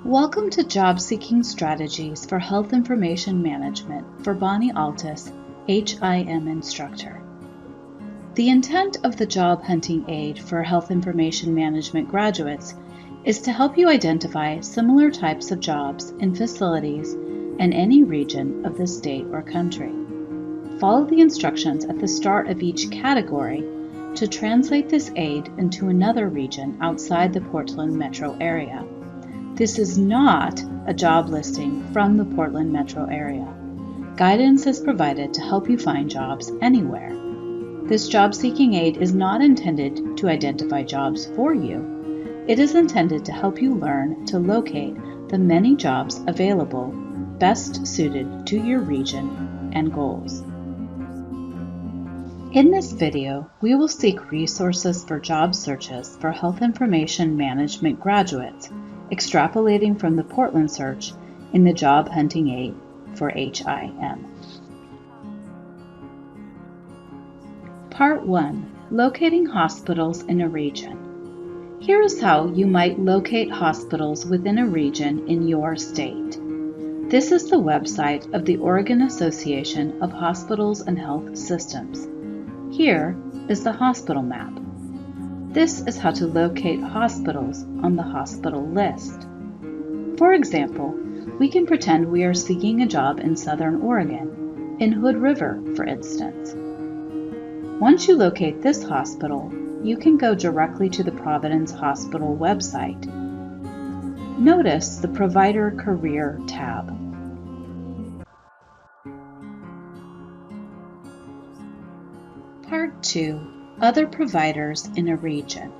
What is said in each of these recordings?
Welcome to Job Seeking Strategies for Health Information Management for Bonnie Altus, HIM Instructor. The intent of the Job Hunting Aid for Health Information Management graduates is to help you identify similar types of jobs in facilities in any region of the state or country. Follow the instructions at the start of each category to translate this aid into another region outside the Portland metro area. This is not a job listing from the Portland metro area. Guidance is provided to help you find jobs anywhere. This job-seeking aid is not intended to identify jobs for you. It is intended to help you learn to locate the many jobs available best suited to your region and goals. In this video, we will seek resources for job searches for health information management graduates, extrapolating from the Portland search in the Job Hunting Aid for HIM. Part 1. Locating hospitals in a region. Here is how you might locate hospitals within a region in your state. This is the website of the Oregon Association of Hospitals and Health Systems. Here is the hospital map. This is how to locate hospitals on the hospital list. For example, we can pretend we are seeking a job in Southern Oregon, in Hood River, for instance. Once you locate this hospital, you can go directly to the Providence Hospital website. Notice the Provider Career tab. Part 2. Other providers in a region.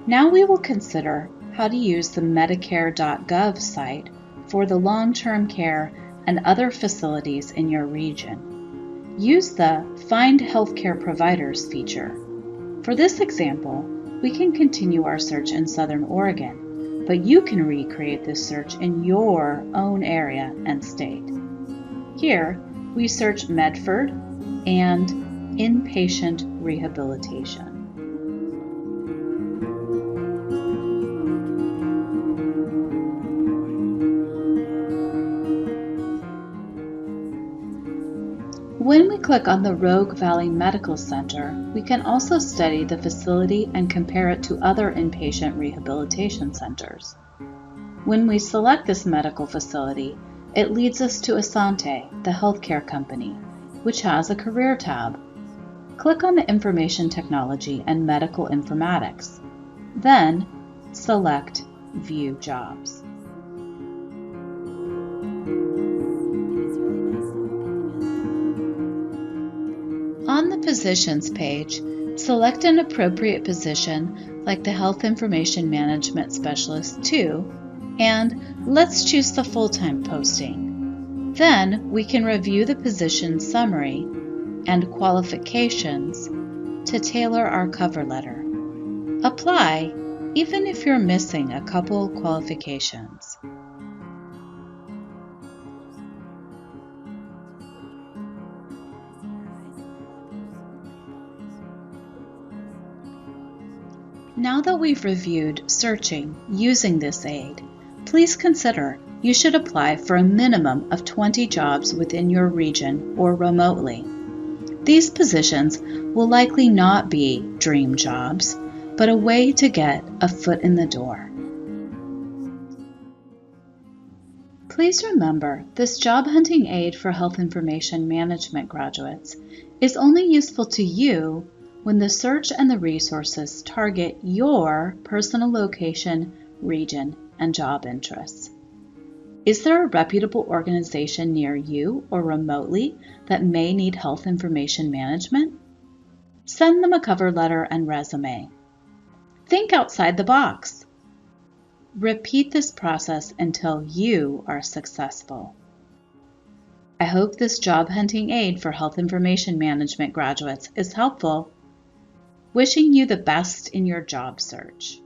Now we will consider how to use the Medicare.gov site for the long-term care and other facilities in your region. Use the Find Healthcare Providers feature. For this example, we can continue our search in Southern Oregon, but you can recreate this search in your own area and state. Here, we search Medford and inpatient rehabilitation. When we click on the Rogue Valley Medical Center, we can also study the facility and compare it to other inpatient rehabilitation centers. When we select this medical facility, it leads us to Asante, the healthcare company, which has a career tab. Click on the Information Technology and Medical Informatics. Then, select View Jobs. On the Positions page, select an appropriate position like the Health Information Management Specialist 2, and let's choose the full-time posting. Then we can review the position summary and qualifications to tailor our cover letter. Apply even if you're missing a couple qualifications. Now that we've reviewed searching using this aid, please consider you should apply for a minimum of 20 jobs within your region or remotely. These positions will likely not be dream jobs, but a way to get a foot in the door. Please remember, this job hunting aid for health information management graduates is only useful to you when the search and the resources target your personal location, region, and job interests. Is there a reputable organization near you or remotely that may need health information management? Send them a cover letter and resume. Think outside the box. Repeat this process until you are successful. I hope this job hunting aid for health information management graduates is helpful. Wishing you the best in your job search.